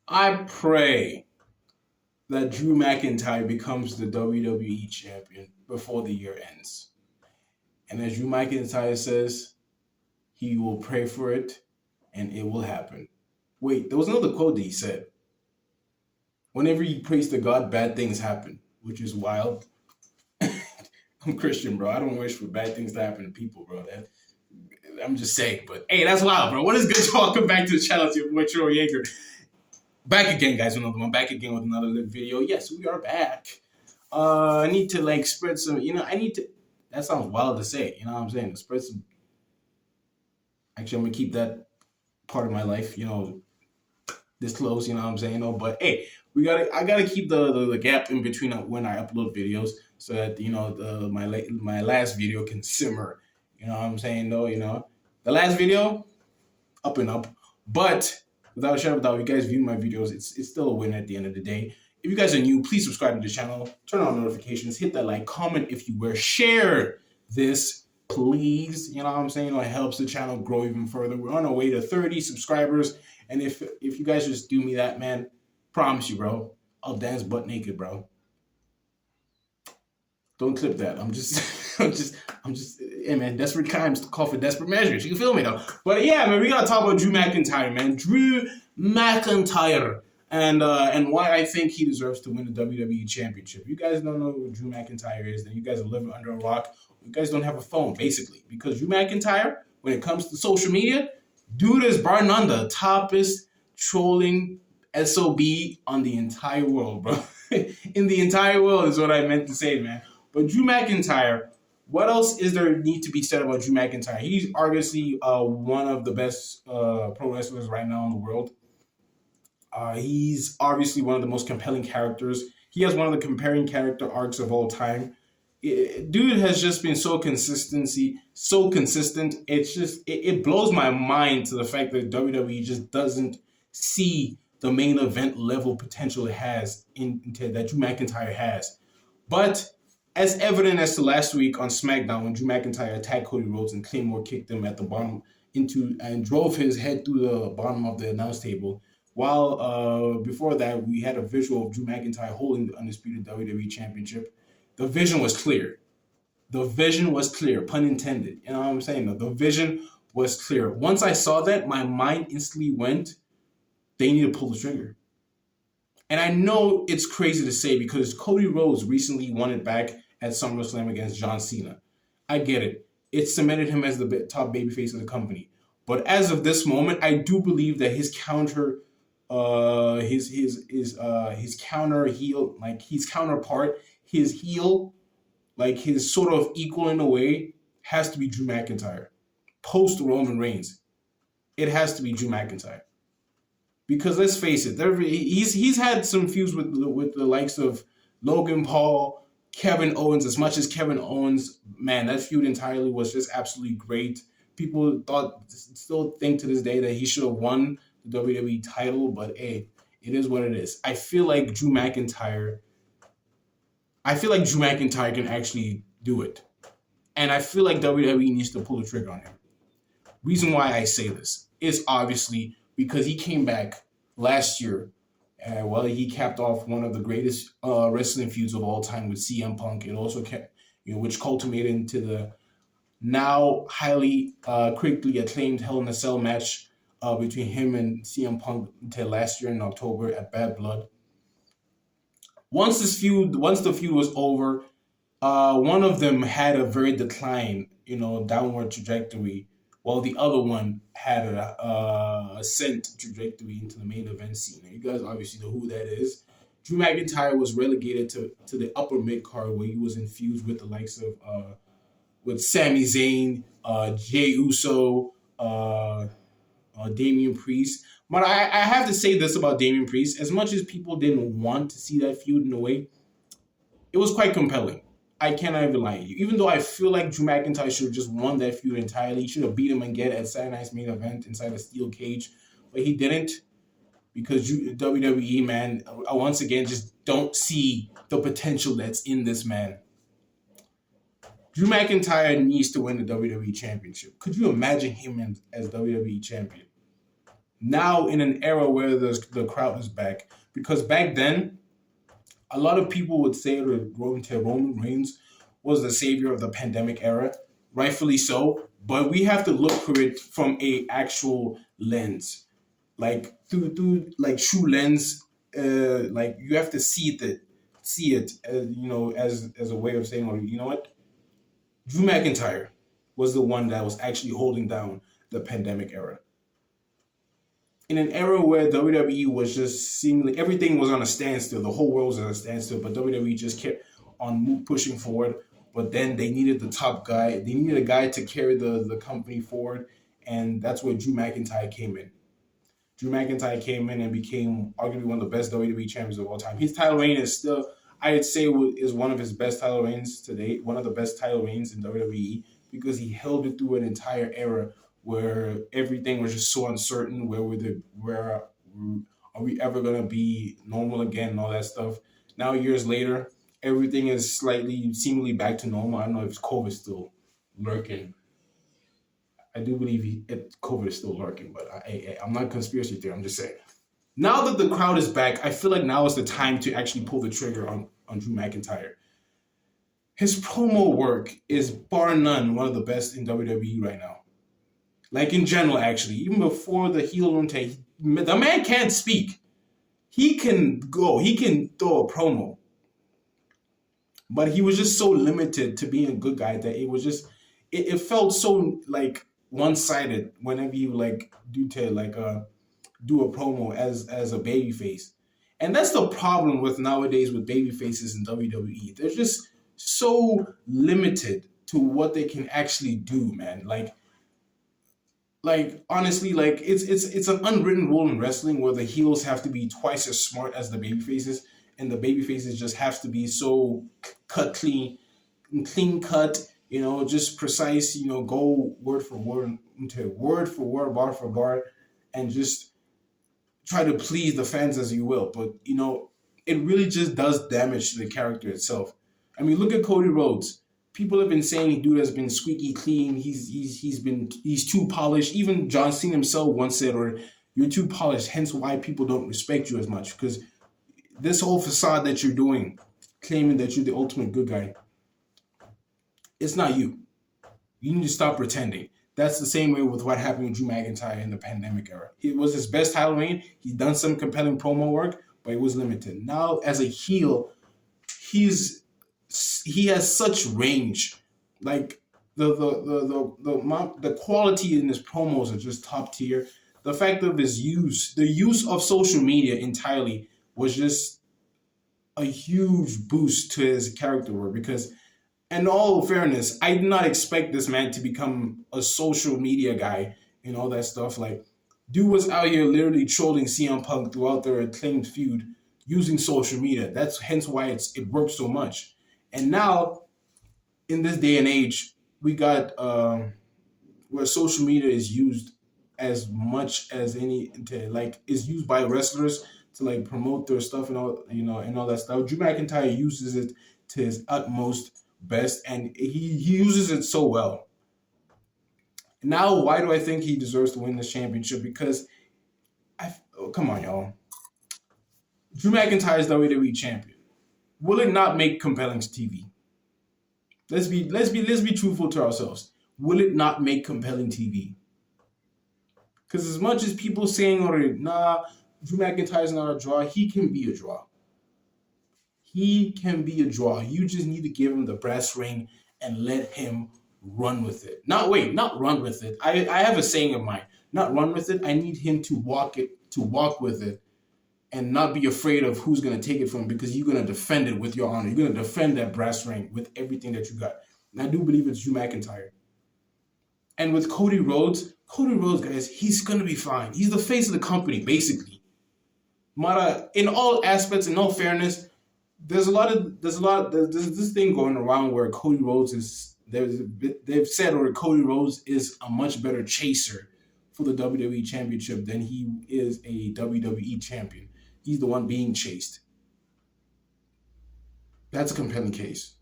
I pray that Drew McIntyre becomes the WWE champion before the year ends. And as Drew McIntyre says, he will pray for it and it will happen. Wait, there was another quote that he said. Whenever you praise to God, bad things happen, which is wild. I'm Christian, bro. I don't wish for bad things to happen to people, bro. I'm just saying, but hey, that's wild, bro. What is good? Welcome back to the channel. It's your boy Troy Yeager. Back again, guys, with another one. Back again with another live video. Yes, we are back. I need to like spread some, I need to, that sounds wild to say, you know what I'm saying? Spread some, actually, I'm gonna keep that part of my life, this close, you know what I'm saying? But hey, I gotta keep the gap in between when I upload videos so that, my last video can simmer, you know what I'm saying? The last video, up and up, but without a shadow of a doubt, if you guys view my videos, it's still a win at the end of the day. If you guys are new, please subscribe to the channel, turn on notifications, hit that like, comment if you were, share this, please. You know what I'm saying? It helps the channel grow even further. We're on our way to 30 subscribers. And if you guys just do me that, man, promise you, bro, I'll dance butt naked, bro. Don't clip that. I'm just, hey man, desperate times call for desperate measures. You feel me though? But yeah, man, we gotta talk about Drew McIntyre, man. Drew McIntyre. And why I think he deserves to win the WWE Championship. If you guys don't know who Drew McIntyre is, then you guys are living under a rock. You guys don't have a phone, basically. Because Drew McIntyre, when it comes to social media, dude is bar none the toppest trolling SOB on the entire world, bro. In the entire world is what I meant to say, man. But Drew McIntyre, what else is there need to be said about Drew McIntyre? He's obviously one of the best pro wrestlers right now in the world. He's obviously one of the most compelling characters. He has one of the comparing character arcs of all time. Dude has just been so consistent. It blows my mind to the fact that WWE just doesn't see the main event level potential it has that Drew McIntyre has. But as evident as to last week on SmackDown when Drew McIntyre attacked Cody Rhodes and Claymore kicked him at the bottom and drove his head through the bottom of the announce table. While before that, we had a visual of Drew McIntyre holding the undisputed WWE Championship. The vision was clear. The vision was clear, pun intended. You know what I'm saying? The vision was clear. Once I saw that, my mind instantly went, they need to pull the trigger. And I know it's crazy to say because Cody Rhodes recently won it back at SummerSlam against John Cena. I get it. It cemented him as the top babyface of the company. But as of this moment, I do believe that his counter his counter heel, like his counterpart, his heel, like his sort of equal in a way, has to be Drew McIntyre. Post Roman Reigns, it has to be Drew McIntyre. Because let's face it, he's had some feuds with the likes of Logan Paul, Kevin Owens. As much as Kevin Owens, man, that feud entirely was just absolutely great. People still think to this day that he should have won the WWE title, but hey, it is what it is. I feel like Drew McIntyre can actually do it. And I feel like WWE needs to pull the trigger on him. Reason why I say this is obviously because he came back last year. He capped off one of the greatest wrestling feuds of all time with CM Punk. It also kept, which culminated into the now highly critically acclaimed Hell in a Cell match between him and CM Punk until last year in October at Bad Blood. Once the feud was over, one of them had a very downward trajectory, while the other one had a ascent trajectory into the main event scene. Now, you guys obviously know who that is. Drew McIntyre was relegated to the upper mid card where he was infused with the likes of with Sami Zayn, Jey Uso, Damian Priest. But I have to say this about Damian Priest. As much as people didn't want to see that feud in a way, it was quite compelling. I cannot even lie to you. Even though I feel like Drew McIntyre should have just won that feud entirely. He should have beat him again at Saturday Night's main event inside a steel cage. But he didn't because WWE, man, once again, just don't see the potential that's in this man. Drew McIntyre needs to win the WWE Championship. Could you imagine him as WWE Champion? Now in an era where the crowd is back, because back then a lot of people would say that Roman Reigns was the savior of the pandemic era, rightfully so. But we have to look for it from a actual lens, like through like true lens. Like you have to see it as as a way of saying, oh, you know what, Drew McIntyre was the one that was actually holding down the pandemic era. In an era where WWE was just seemingly everything was on a standstill, the whole world was on a standstill, but WWE just kept on pushing forward. But then they needed the top guy. They needed a guy to carry the company forward, and that's where Drew McIntyre came in. Drew McIntyre came in and became arguably one of the best WWE champions of all time. His title reign is still, I'd say, is one of his best title reigns to date, one of the best title reigns in WWE because he held it through an entire era where everything was just so uncertain. Where are we ever gonna be normal again and all that stuff? Now years later, everything is slightly seemingly back to normal. I don't know if COVID is still lurking. I do believe COVID is still lurking, but I'm not a conspiracy theory. I'm just saying. Now that the crowd is back, I feel like now is the time to actually pull the trigger on Drew McIntyre. His promo work is bar none one of the best in WWE right now. Like in general, actually, even before the heel run take, the man can't speak. He can go. He can throw a promo, but he was just so limited to being a good guy that it was just it felt so like one sided whenever you like do a promo as a baby face. And that's the problem with nowadays with baby faces in WWE. They're just so limited to what they can actually do, man. Like honestly, like it's an unwritten rule in wrestling where the heels have to be twice as smart as the baby faces, and the baby faces just have to be so clean cut, just precise, go word for word into word for word, bar for bar, and just try to please the fans as you will. But it really just does damage to the character itself. I mean, look at Cody Rhodes. People have been saying dude has been squeaky clean. He's too polished. Even John Cena himself once said, "Or you're too polished." Hence, why people don't respect you as much because this whole facade that you're doing, claiming that you're the ultimate good guy, it's not you. You need to stop pretending. That's the same way with what happened with Drew McIntyre in the pandemic era. It was his best title reign. He's done some compelling promo work, but it was limited. Now, as a heel, he has such range. Like the quality in his promos are just top tier. The fact of the use of social media entirely was just a huge boost to his character work because in all fairness, I did not expect this man to become a social media guy and all that stuff. Like, dude was out here literally trolling CM Punk throughout their acclaimed feud using social media. That's hence why it works so much. And now, in this day and age, we got where social media is used as much as is used by wrestlers to like promote their stuff and all and all that stuff. Drew McIntyre uses it to his utmost best, and he uses it so well. Now, why do I think he deserves to win this championship? Because come on, y'all. Drew McIntyre is WWE champion. Will it not make compelling TV? Let's be truthful to ourselves. Will it not make compelling TV? Because as much as people saying, nah, Drew McIntyre is not a draw, he can be a draw. He can be a draw. You just need to give him the brass ring and let him run with it. Not run with it. I have a saying of mine. Not run with it. I need him to walk with it and not be afraid of who's going to take it from him because you're going to defend it with your honor. You're going to defend that brass ring with everything that you got. And I do believe it's Drew McIntyre. And with Cody Rhodes, guys, he's going to be fine. He's the face of the company, basically. Mara, in all aspects, in all fairness, there's this thing going around where Cody Rhodes is, they've said Cody Rhodes is a much better chaser for the WWE Championship than he is a WWE champion. He's the one being chased. That's a compelling case.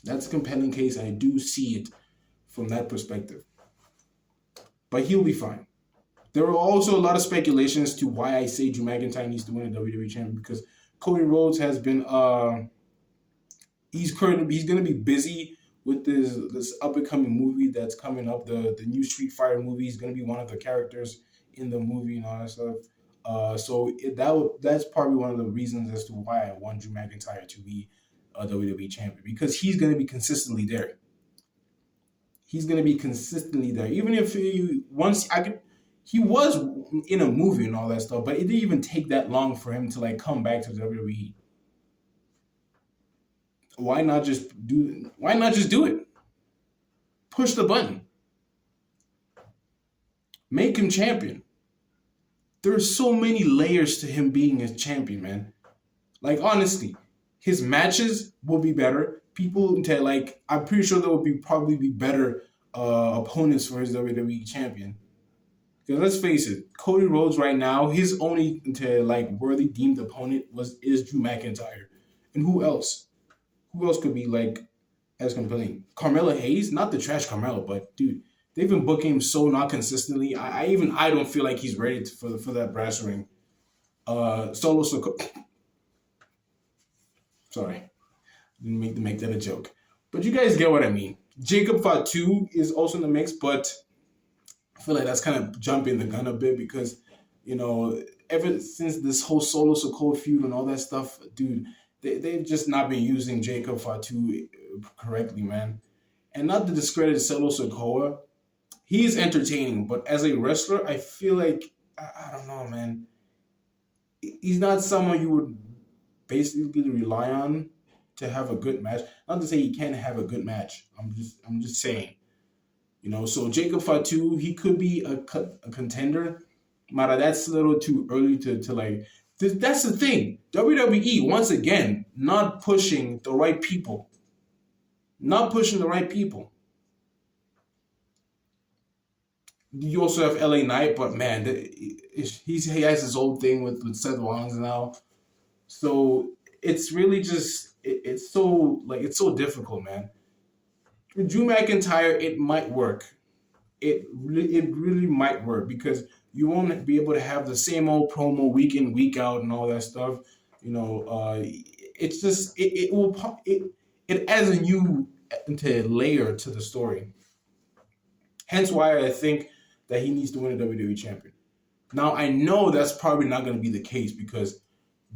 I do see it from that perspective. But he'll be fine. There were also a lot of speculations to why I say Drew McIntyre needs to win a WWE champion, because Cody Rhodes has been he's gonna be busy with this up and coming movie that's coming up, the new Street Fighter movie. He's gonna be one of the characters in the movie and all that stuff. That's probably one of the reasons as to why I want Drew McIntyre to be a WWE champion, because he's gonna be consistently there. He's gonna be consistently there, even if he was in a movie and all that stuff, but it didn't even take that long for him to like come back to the WWE. Why not just do it? Push the button. Make him champion. There's so many layers to him being a champion, man. Like, honestly, his matches will be better. People like, I'm pretty sure there will probably be better opponents for his WWE champion. Because let's face it, Cody Rhodes right now, his only worthy deemed opponent is Drew McIntyre. And who else? Who else could be like as compelling? Carmella Hayes, not the trash Carmella, but dude, they've been booking him so not consistently. I don't feel like he's ready for that brass ring. Solo Sikoa. Sorry, didn't make that a joke, but you guys get what I mean. Jacob Fatu is also in the mix, but I feel like that's kind of jumping the gun a bit, because ever since this whole Solo Sikoa feud and all that stuff, dude. They've just not been using Jacob Fatu correctly, man. And not to discredit Solo Sikoa, he's entertaining, but as a wrestler, I feel like, I don't know, man. He's not someone you would basically rely on to have a good match. Not to say he can't have a good match. I'm just saying. So Jacob Fatu, he could be a contender. Mara, that's a little too early to like. That's the thing. WWE, once again, not pushing the right people. Not pushing the right people. You also have LA Knight, but man, he has his old thing with Seth Rollins now. So it's really just, it's so difficult, man. With Drew McIntyre, it might work. It really might work, because you won't be able to have the same old promo week in, week out and all that stuff. It's just it adds a new layer to the story. Hence why I think that he needs to win a WWE champion. Now I know that's probably not going to be the case, because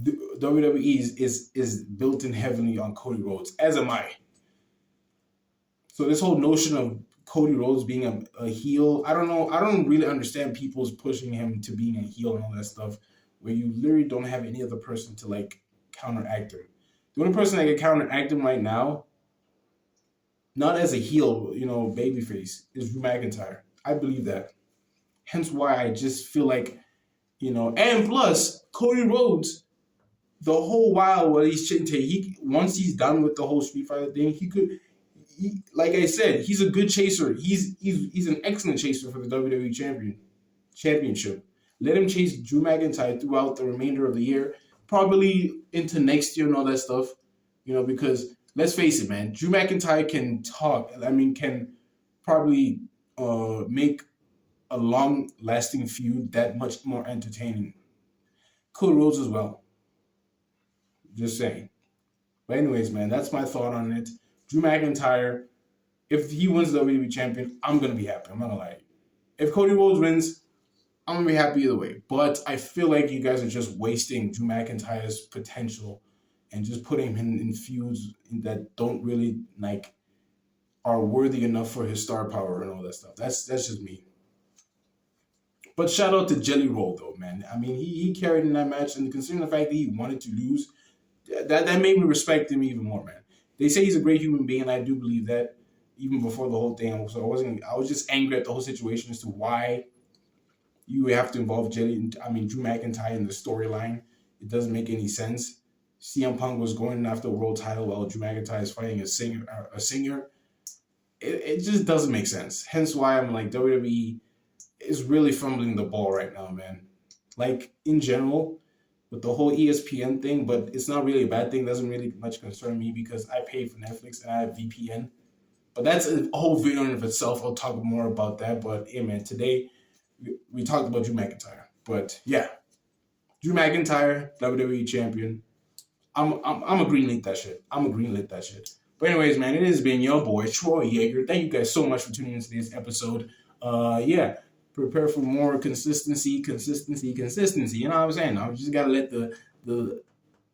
the WWE is built in heavily on Cody Rhodes, as am I. So this whole notion of Cody Rhodes being a heel, I don't know. I don't really understand people's pushing him to being a heel and all that stuff, where you literally don't have any other person to like counteract him. The only person that can counteract him right now, not as a heel, babyface, is Drew McIntyre. I believe that. Hence why I just feel like, and plus Cody Rhodes, the whole while while he's once he's done with the whole Street Fighter thing, like I said, he's a good chaser. He's an excellent chaser for the WWE championship. Let him chase Drew McIntyre throughout the remainder of the year, probably into next year and all that stuff. Because let's face it, man, Drew McIntyre can talk. I mean, can probably make a long-lasting feud that much more entertaining. Cody Rhodes as well. Just saying. But anyways, man, that's my thought on it. Drew McIntyre, if he wins the WWE champion, I'm going to be happy. I'm not going to lie. If Cody Rhodes wins, I'm going to be happy either way. But I feel like you guys are just wasting Drew McIntyre's potential and just putting him in feuds that don't really, are worthy enough for his star power and all that stuff. That's just me. But shout out to Jelly Roll, though, man. I mean, he carried in that match, and considering the fact that he wanted to lose, that made me respect him even more, man. They say he's a great human being, and I do believe that even before the whole thing. So I was just angry at the whole situation as to why you have to involve Drew McIntyre in the storyline. It doesn't make any sense. CM Punk was going after the world title while Drew McIntyre is fighting a singer. It just doesn't make sense. Hence why I'm like, WWE is really fumbling the ball right now, man. Like, in general, with the whole ESPN thing, but it's not really a bad thing. It doesn't really much concern me because I pay for Netflix and I have VPN. But that's a whole video in of itself. I'll talk more about that. But, hey, man, today, we talked about Drew McIntyre, but yeah, Drew McIntyre, WWE champion. I'm a greenlit that shit. I'm a greenlit that shit. But anyways, man, it has been your boy Troy Yeager. Thank you guys so much for tuning into this episode. Yeah, prepare for more consistency. You know what I'm saying? I just gotta let the.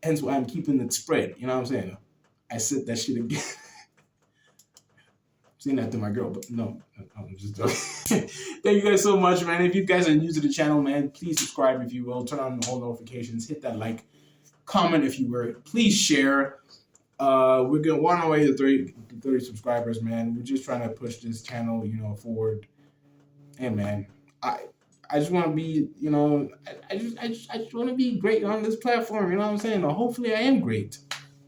Hence why I'm keeping it spread. You know what I'm saying? I said that shit again. Saying that to my girl, but no, I'm just joking. Thank you guys so much, man. If you guys are new to the channel, man, please subscribe if you will. Turn on all notifications. Hit that like. Comment if you were. Please share. We're going on our way to 30 subscribers, man. We're just trying to push this channel, forward. And man, I just want to be, I just want to be great on this platform. You know what I'm saying? Hopefully, I am great.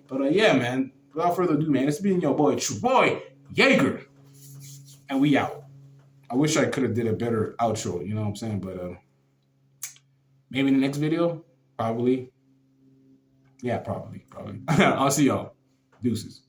But yeah, man. Without further ado, man, it's been your boy Troy Yeager, and we out. I wish I could have did a better outro. You know what I'm saying? But maybe in the next video, probably. Yeah, probably. I'll see y'all. Deuces.